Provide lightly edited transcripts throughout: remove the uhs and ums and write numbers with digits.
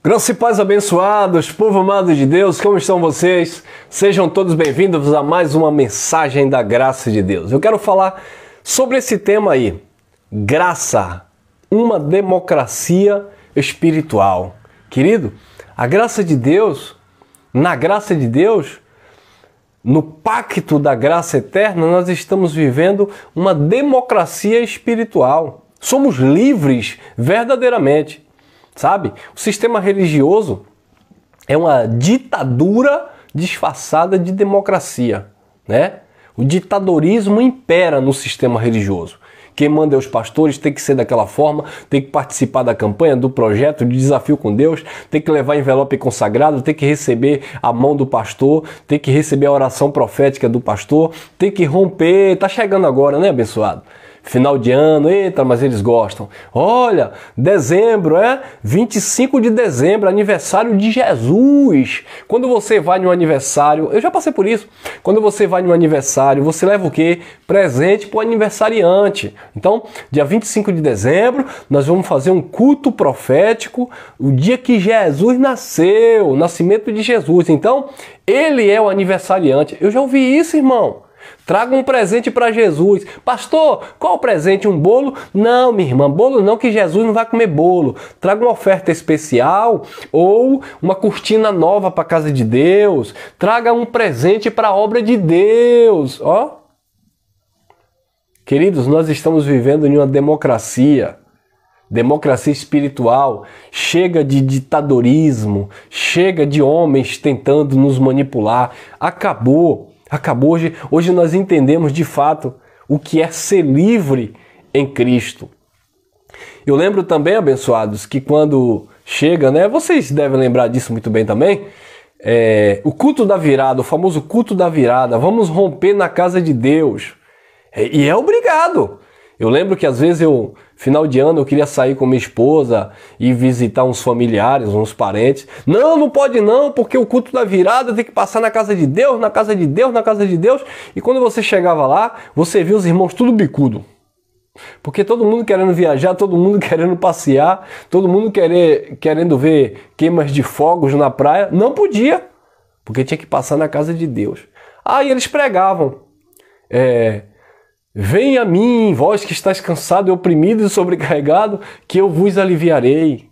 Graça e paz abençoados, povo amado de Deus, como estão vocês? Sejam todos bem-vindos a mais uma mensagem da graça de Deus. Eu quero falar sobre esse tema aí, graça, uma democracia espiritual. Querido, a graça de Deus, na graça de Deus, no pacto da graça eterna, nós estamos vivendo uma democracia espiritual. Somos livres verdadeiramente. Sabe? O sistema religioso é uma ditadura disfarçada de democracia, né? O ditadorismo impera no sistema religioso. Quem manda é os pastores, tem que ser daquela forma, tem que participar da campanha, do projeto, de desafio com Deus, tem que levar envelope consagrado, tem que receber a mão do pastor, tem que receber a oração profética do pastor, tem que romper, tá chegando agora, né, abençoado? Final de ano, eita, mas eles gostam. Olha, dezembro, 25 de dezembro, aniversário de Jesus. Quando você vai num aniversário, eu já passei por isso. Quando você vai num aniversário, você leva o quê? Presente para o aniversariante. Então, dia 25 de dezembro, nós vamos fazer um culto profético, o dia que Jesus nasceu, o nascimento de Jesus. Então, ele é o aniversariante. Eu já ouvi isso, irmão. Traga um presente para Jesus. Pastor, qual o presente? Um bolo? Não, minha irmã, bolo não, que Jesus não vai comer bolo. Traga uma oferta especial ou uma cortina nova para a casa de Deus. Traga um presente para a obra de Deus. Ó. Queridos, nós estamos vivendo em uma democracia espiritual. Chega de ditadorismo, chega de homens tentando nos manipular. Acabou. Hoje nós entendemos de fato o que é ser livre em Cristo. Eu lembro também, abençoados, que quando chega, né? Vocês devem lembrar disso muito bem também. O culto da virada, o famoso culto da virada. Vamos romper na casa de Deus. E é obrigado. Eu lembro que às vezes final de ano, eu queria sair com minha esposa e visitar uns familiares, uns parentes. Não pode não, porque o culto da virada tem que passar na casa de Deus, na casa de Deus, na casa de Deus. E quando você chegava lá, você via os irmãos tudo bicudo. Porque todo mundo querendo viajar, todo mundo querendo passear, todo mundo querendo ver queimas de fogos na praia. Não podia, porque tinha que passar na casa de Deus. Aí eles pregavam. Venha a mim, vós que estáis cansado e oprimido e sobrecarregado, que eu vos aliviarei.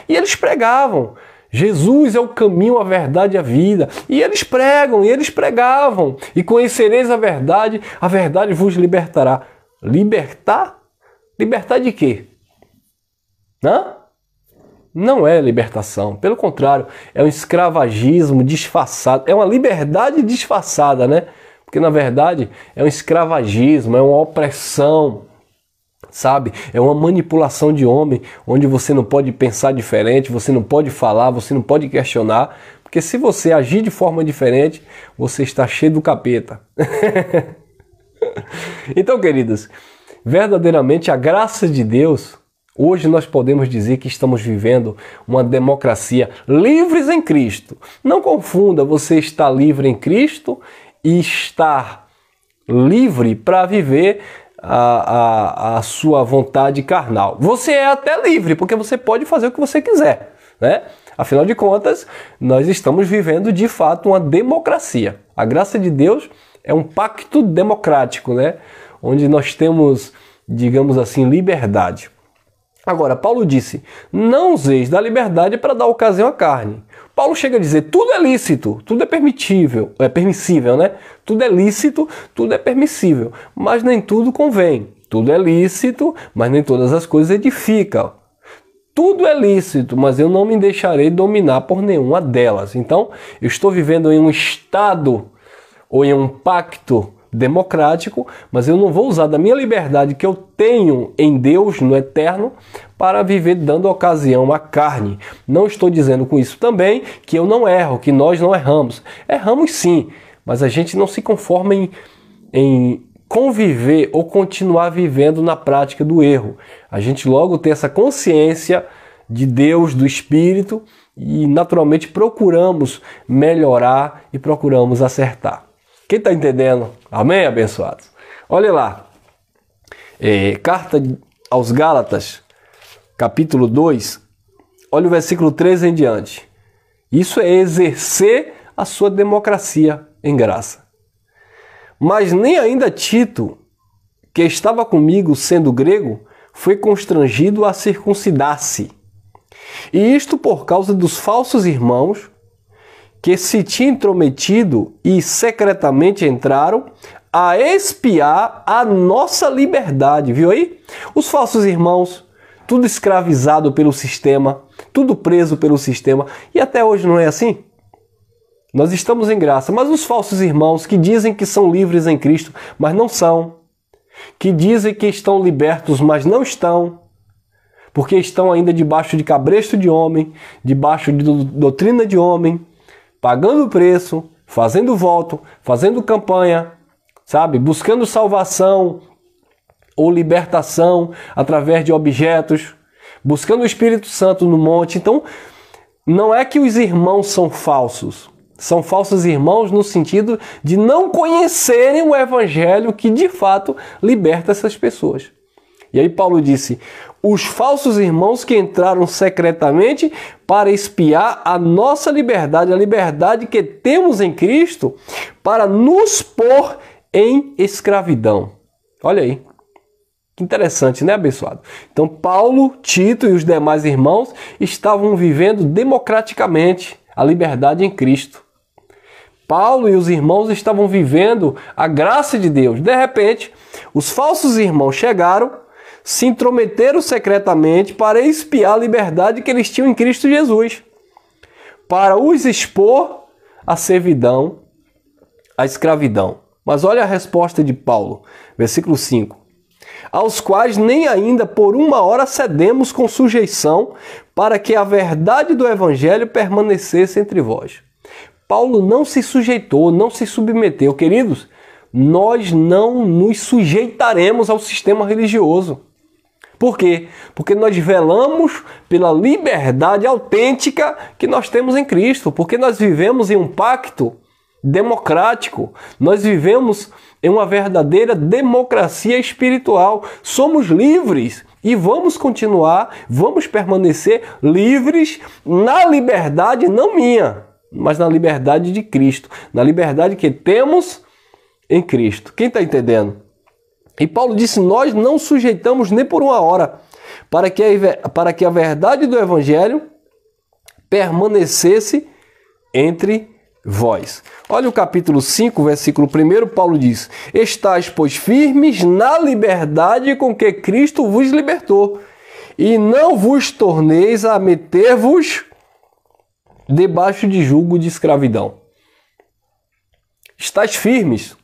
E eles pregavam. Jesus é o caminho, a verdade e a vida. E eles pregam, e eles pregavam. E conhecereis a verdade vos libertará. Libertar? Libertar de quê? Não é libertação. Pelo contrário, é um escravagismo disfarçado. É uma liberdade disfarçada, né? Porque, na verdade, é um escravagismo, é uma opressão, sabe? É uma manipulação de homem, onde você não pode pensar diferente, você não pode falar, você não pode questionar, porque se você agir de forma diferente, você está cheio do capeta. Então, queridos, verdadeiramente a graça de Deus, hoje nós podemos dizer que estamos vivendo uma democracia livres em Cristo. Não confunda você estar livre em Cristo e estar livre para viver a sua vontade carnal. Você é até livre, porque você pode fazer o que você quiser, né? Afinal de contas, nós estamos vivendo de fato uma democracia. A graça de Deus é um pacto democrático, né? Onde nós temos, digamos assim, liberdade. Agora, Paulo disse, não useis da liberdade para dar ocasião à carne. Paulo chega a dizer, tudo é lícito, tudo é permissível, né? Tudo é lícito, tudo é permissível, mas nem tudo convém. Tudo é lícito, mas nem todas as coisas edificam. Tudo é lícito, mas eu não me deixarei dominar por nenhuma delas. Então, eu estou vivendo em um estado ou em um pacto democrático, mas eu não vou usar da minha liberdade que eu tenho em Deus, no eterno, para viver dando ocasião à carne. Não estou dizendo com isso também que eu não erro, que nós não erramos. Erramos sim, mas a gente não se conforma em conviver ou continuar vivendo na prática do erro. A gente logo tem essa consciência de Deus, do Espírito, e naturalmente procuramos melhorar e procuramos acertar. Quem está entendendo? Amém, abençoados? Olha lá, carta aos Gálatas, capítulo 2, olha o versículo 13 em diante. Isso é exercer a sua democracia em graça. Mas nem ainda Tito, que estava comigo sendo grego, foi constrangido a circuncidar-se. E isto por causa dos falsos irmãos que se tinham intrometido e secretamente entraram a espiar a nossa liberdade. Viu aí? Os falsos irmãos, tudo escravizado pelo sistema, tudo preso pelo sistema. E até hoje não é assim? Nós estamos em graça, mas os falsos irmãos que dizem que são livres em Cristo, mas não são, que dizem que estão libertos, mas não estão, porque estão ainda debaixo de cabresto de homem, debaixo de doutrina de homem, pagando preço, fazendo voto, fazendo campanha, sabe? Buscando salvação ou libertação através de objetos, buscando o Espírito Santo no monte. Então, não é que os irmãos são falsos. São falsos irmãos no sentido de não conhecerem o evangelho que de fato liberta essas pessoas. E aí Paulo disse, os falsos irmãos que entraram secretamente para espiar a nossa liberdade, a liberdade que temos em Cristo, para nos pôr em escravidão. Olha aí. Que interessante, né, abençoado? Então Paulo, Tito e os demais irmãos estavam vivendo democraticamente a liberdade em Cristo. Paulo e os irmãos estavam vivendo a graça de Deus. De repente, os falsos irmãos chegaram, se intrometeram secretamente para espiar a liberdade que eles tinham em Cristo Jesus, para os expor à servidão, à escravidão. Mas olha a resposta de Paulo, versículo 5. Aos quais nem ainda por uma hora cedemos com sujeição, para que a verdade do evangelho permanecesse entre vós. Paulo não se sujeitou, não se submeteu. Queridos, nós não nos sujeitaremos ao sistema religioso. Por quê? Porque nós velamos pela liberdade autêntica que nós temos em Cristo. Porque nós vivemos em um pacto democrático. Nós vivemos em uma verdadeira democracia espiritual. Somos livres e vamos continuar, vamos permanecer livres na liberdade, não minha, mas na liberdade de Cristo, na liberdade que temos em Cristo. Quem está entendendo? E Paulo disse, nós não sujeitamos nem por uma hora, para que a verdade do Evangelho permanecesse entre vós. Olha o capítulo 5, versículo 1, Paulo diz, estais, pois, firmes na liberdade com que Cristo vos libertou, e não vos torneis a meter-vos debaixo de jugo de escravidão. Estás firmes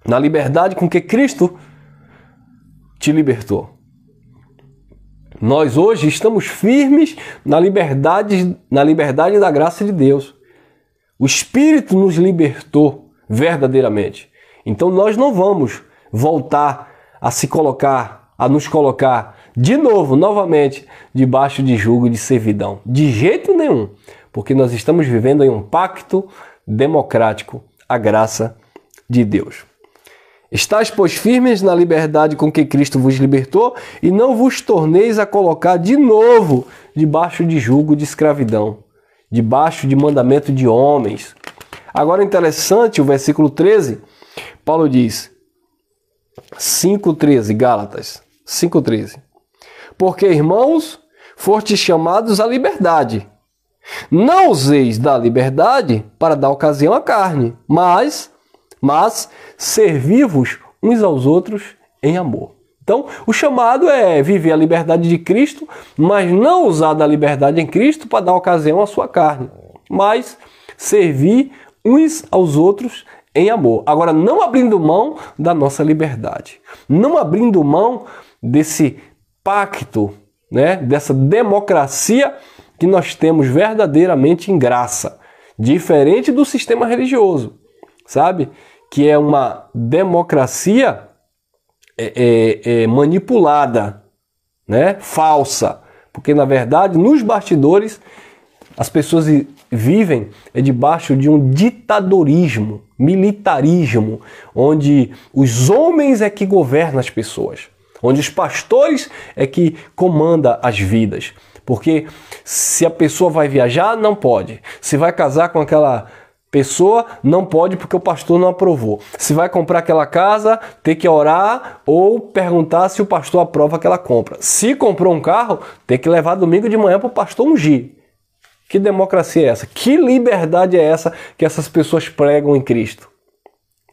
na liberdade com que Cristo te libertou. Nós hoje estamos firmes na liberdade da graça de Deus. O Espírito nos libertou verdadeiramente. Então nós não vamos voltar a nos colocar de novo, novamente, debaixo de jugo de servidão. De jeito nenhum. Porque nós estamos vivendo em um pacto democrático, a graça de Deus. Estais, pois, firmes na liberdade com que Cristo vos libertou, e não vos torneis a colocar de novo debaixo de jugo de escravidão, debaixo de mandamento de homens. Agora, interessante, o versículo 13, Paulo diz, 5,13, Gálatas, 5,13. Porque, irmãos, fostes chamados à liberdade. Não useis da liberdade para dar ocasião à carne, mas servi-vos uns aos outros em amor. Então, o chamado é viver a liberdade de Cristo, mas não usar da liberdade em Cristo para dar ocasião à sua carne, mas servir uns aos outros em amor. Agora, não abrindo mão da nossa liberdade, não abrindo mão desse pacto, né, dessa democracia que nós temos verdadeiramente em graça, diferente do sistema religioso, sabe? Que é uma democracia manipulada, né? Falsa, porque na verdade nos bastidores as pessoas vivem debaixo de um ditadorismo, militarismo, onde os homens é que governam as pessoas, onde os pastores é que comandam as vidas. Porque Se a pessoa vai viajar, não pode. Se vai casar com aquela pessoa, não pode porque o pastor não aprovou. Se vai comprar aquela casa, tem que orar ou perguntar se o pastor aprova aquela compra. Se comprou um carro, tem que levar domingo de manhã para o pastor ungir. Que democracia é essa? Que liberdade é essa que essas pessoas pregam em Cristo?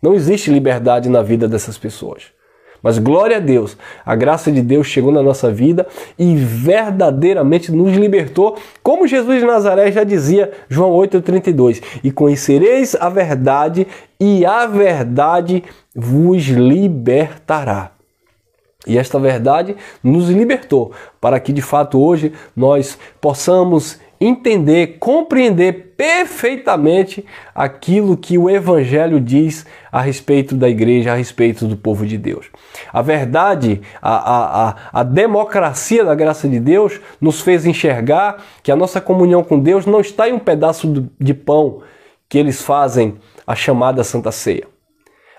Não existe liberdade na vida dessas pessoas. Mas glória a Deus, a graça de Deus chegou na nossa vida e verdadeiramente nos libertou, como Jesus de Nazaré já dizia, João 8,32, e conhecereis a verdade e a verdade vos libertará. E esta verdade nos libertou, para que de fato hoje nós possamos entender, compreender perfeitamente aquilo que o Evangelho diz a respeito da igreja, a respeito do povo de Deus. A verdade, a democracia da graça de Deus nos fez enxergar que a nossa comunhão com Deus não está em um pedaço de pão que eles fazem a chamada Santa Ceia.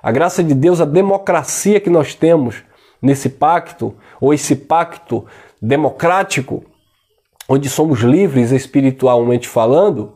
A graça de Deus, a democracia que nós temos nesse pacto, ou esse pacto democrático, onde somos livres espiritualmente falando,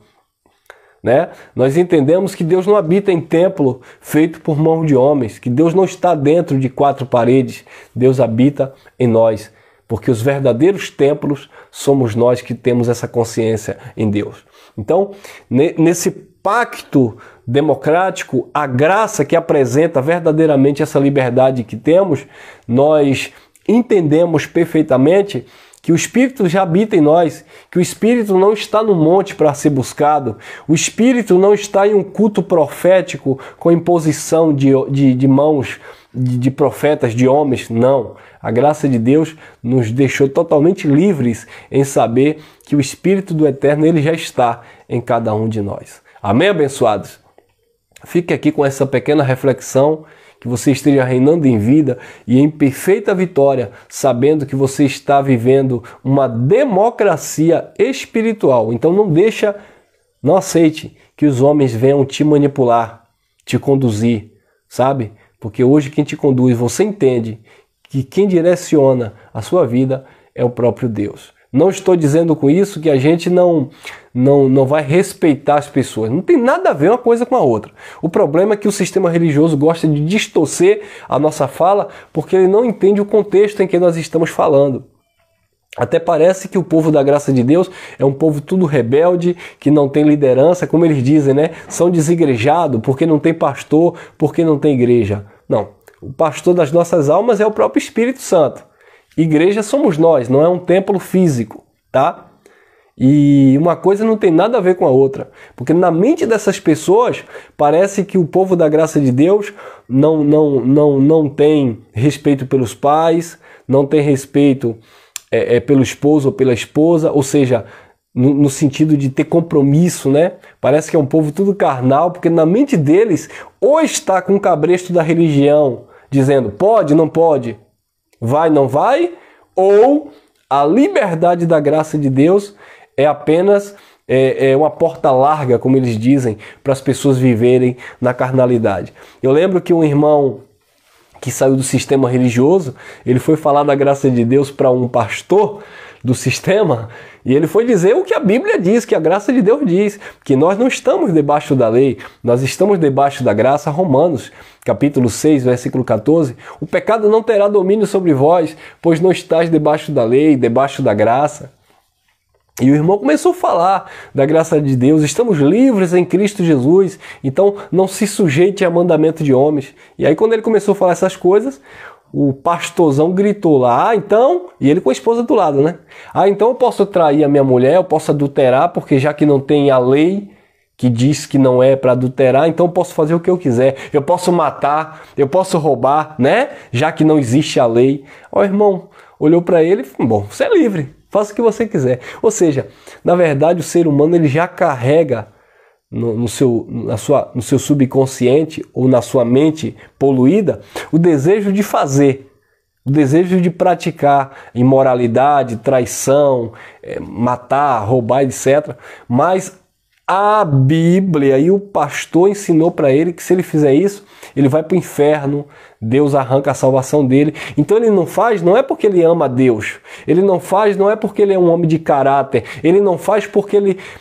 né? Nós entendemos que Deus não habita em templo feito por mão de homens, que Deus não está dentro de quatro paredes, Deus habita em nós, porque os verdadeiros templos somos nós que temos essa consciência em Deus. Então, nesse pacto democrático, a graça que apresenta verdadeiramente essa liberdade que temos, nós entendemos perfeitamente que o Espírito já habita em nós, que o Espírito não está no monte para ser buscado, o Espírito não está em um culto profético com imposição de mãos de profetas, de homens, não. A graça de Deus nos deixou totalmente livres em saber que o Espírito do Eterno ele já está em cada um de nós. Amém, abençoados? Fique aqui com essa pequena reflexão, que você esteja reinando em vida e em perfeita vitória, sabendo que você está vivendo uma democracia espiritual. Então não aceite que os homens venham te manipular, te conduzir, sabe? Porque hoje quem te conduz, você entende que quem direciona a sua vida é o próprio Deus. Não estou dizendo com isso que a gente não vai respeitar as pessoas. Não tem nada a ver uma coisa com a outra. O problema é que o sistema religioso gosta de distorcer a nossa fala porque ele não entende o contexto em que nós estamos falando. Até parece que o povo da graça de Deus é um povo tudo rebelde, que não tem liderança, como eles dizem, né? São desigrejados porque não tem pastor, porque não tem igreja. Não. O pastor das nossas almas é o próprio Espírito Santo. Igreja somos nós, não é um templo físico, tá? E uma coisa não tem nada a ver com a outra, porque na mente dessas pessoas parece que o povo da graça de Deus não tem respeito pelos pais, não tem respeito pelo esposo ou pela esposa, ou seja, no sentido de ter compromisso, né? Parece que é um povo tudo carnal, porque na mente deles ou está com o cabresto da religião, dizendo pode, não pode, vai, não vai, ou a liberdade da graça de Deus é apenas uma porta larga, como eles dizem, para as pessoas viverem na carnalidade. Eu lembro que um irmão que saiu do sistema religioso, ele foi falar da graça de Deus para um pastor do sistema, e ele foi dizer o que a Bíblia diz, que a graça de Deus diz, que nós não estamos debaixo da lei, nós estamos debaixo da graça. Romanos, capítulo 6, versículo 14, o pecado não terá domínio sobre vós, pois não estáis debaixo da lei, debaixo da graça. E o irmão começou a falar da graça de Deus, estamos livres em Cristo Jesus, então não se sujeite a mandamento de homens. E aí quando ele começou a falar essas coisas, o pastorzão gritou lá, então, e ele com a esposa do lado, né? Então eu posso trair a minha mulher, eu posso adulterar, porque já que não tem a lei que diz que não é para adulterar, então eu posso fazer o que eu quiser. Eu posso matar, eu posso roubar, né? Já que não existe a lei. O irmão olhou para ele e falou, bom, você é livre, faça o que você quiser. Ou seja, na verdade o ser humano ele já carrega no seu subconsciente ou na sua mente poluída o desejo de fazer, o desejo de praticar imoralidade, traição, matar, roubar, etc. Mas a Bíblia e o pastor ensinou para ele que se ele fizer isso, ele vai para o inferno, Deus arranca a salvação dele. Então ele não faz, não é porque ele ama Deus. Ele não faz, não é porque ele é um homem de caráter. Ele não faz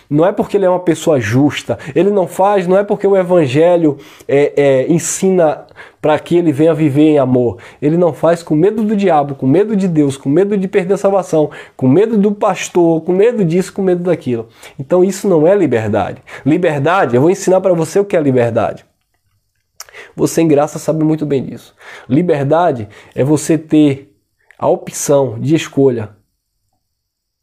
não é porque ele é uma pessoa justa. Ele não faz, não é porque o evangelho ensina para que ele venha viver em amor. Ele não faz com medo do diabo, com medo de Deus, com medo de perder a salvação, com medo do pastor, com medo disso, com medo daquilo. Então isso não é liberdade. Liberdade, eu vou ensinar para você o que é liberdade. Você em graça sabe muito bem disso. Liberdade é você ter a opção de escolha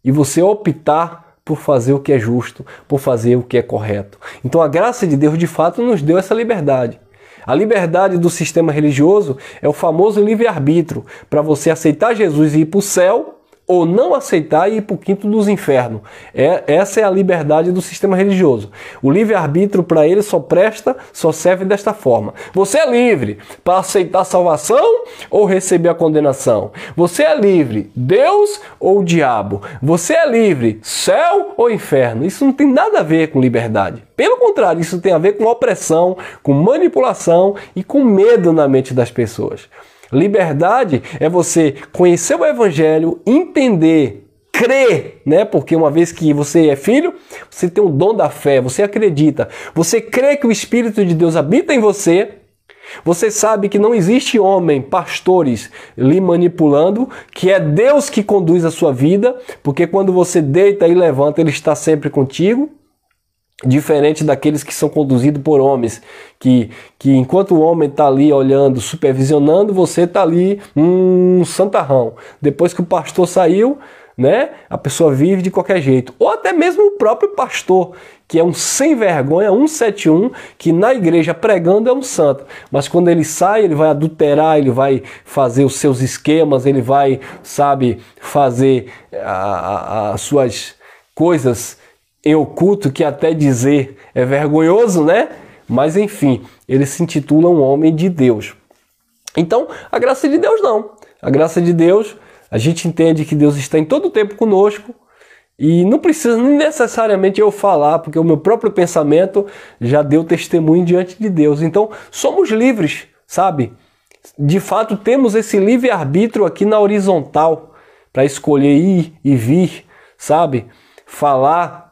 e você optar por fazer o que é justo, por fazer o que é correto. Então a graça de Deus de fato nos deu essa liberdade. A liberdade do sistema religioso é o famoso livre-arbítrio, para você aceitar Jesus e ir para o céu, ou não aceitar e ir para o quinto dos infernos. Essa é a liberdade do sistema religioso. O livre-arbítrio para ele só serve desta forma. Você é livre para aceitar a salvação ou receber a condenação. Você é livre, Deus ou o diabo. Você é livre, céu ou inferno. Isso não tem nada a ver com liberdade. Pelo contrário, isso tem a ver com opressão, com manipulação e com medo na mente das pessoas. Liberdade é você conhecer o evangelho, entender, crer, né? Porque uma vez que você é filho, você tem o dom da fé, você acredita. Você crê que o Espírito de Deus habita em você. Você sabe que não existe homem, pastores, lhe manipulando, que é Deus que conduz a sua vida, porque quando você deita e levanta, Ele está sempre contigo. Diferente daqueles que são conduzidos por homens, que enquanto o homem está ali olhando, supervisionando, você está ali, santarrão. Depois que o pastor saiu, né, a pessoa vive de qualquer jeito. Ou até mesmo o próprio pastor, que é um sem vergonha, 171, que na igreja pregando é um santo. Mas quando ele sai, ele vai adulterar, ele vai fazer os seus esquemas, ele vai, fazer as suas coisas em oculto, que até dizer é vergonhoso, né? Mas enfim, ele se intitula um homem de Deus. Então, a graça de Deus não. A graça de Deus, a gente entende que Deus está em todo o tempo conosco e não precisa nem necessariamente eu falar, porque o meu próprio pensamento já deu testemunho diante de Deus. Então, somos livres, sabe? De fato, temos esse livre-arbítrio aqui na horizontal para escolher ir e vir, sabe? Falar,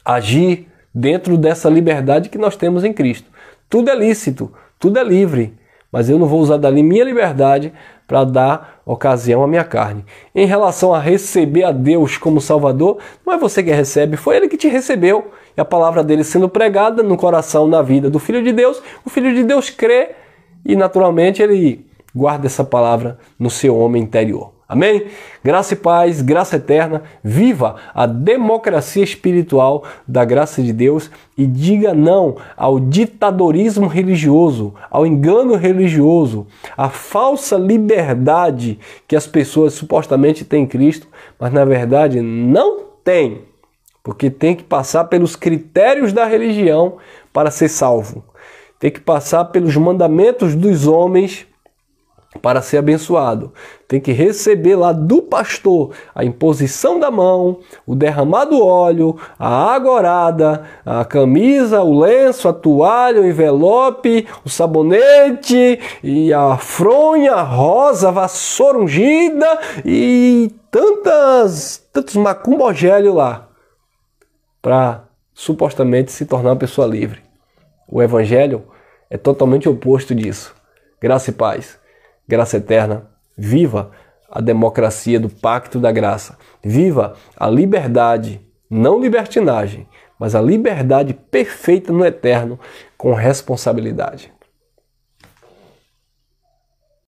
agir dentro dessa liberdade que nós temos em Cristo. Tudo é lícito, tudo é livre, mas eu não vou usar dali minha liberdade para dar ocasião à minha carne. Em relação a receber a Deus como Salvador, não é você que recebe, foi Ele que te recebeu. E a palavra dele sendo pregada no coração, na vida do Filho de Deus, o Filho de Deus crê e naturalmente ele guarda essa palavra no seu homem interior. Amém? Graça e paz, graça eterna, viva a democracia espiritual da graça de Deus e diga não ao ditadorismo religioso, ao engano religioso, à falsa liberdade que as pessoas supostamente têm em Cristo, mas na verdade não têm, porque tem que passar pelos critérios da religião para ser salvo. Tem que passar pelos mandamentos dos homens para ser abençoado. Tem que receber lá do pastor a imposição da mão, o derramado óleo, a água orada, a camisa, o lenço, a toalha, o envelope, o sabonete, e a fronha, a rosa, a vassoura ungida e tantos macumbogélios lá, para supostamente se tornar uma pessoa livre. O evangelho é totalmente oposto disso. Graça e paz. Graça eterna, viva a democracia do pacto da graça. Viva a liberdade, não libertinagem, mas a liberdade perfeita no eterno com responsabilidade.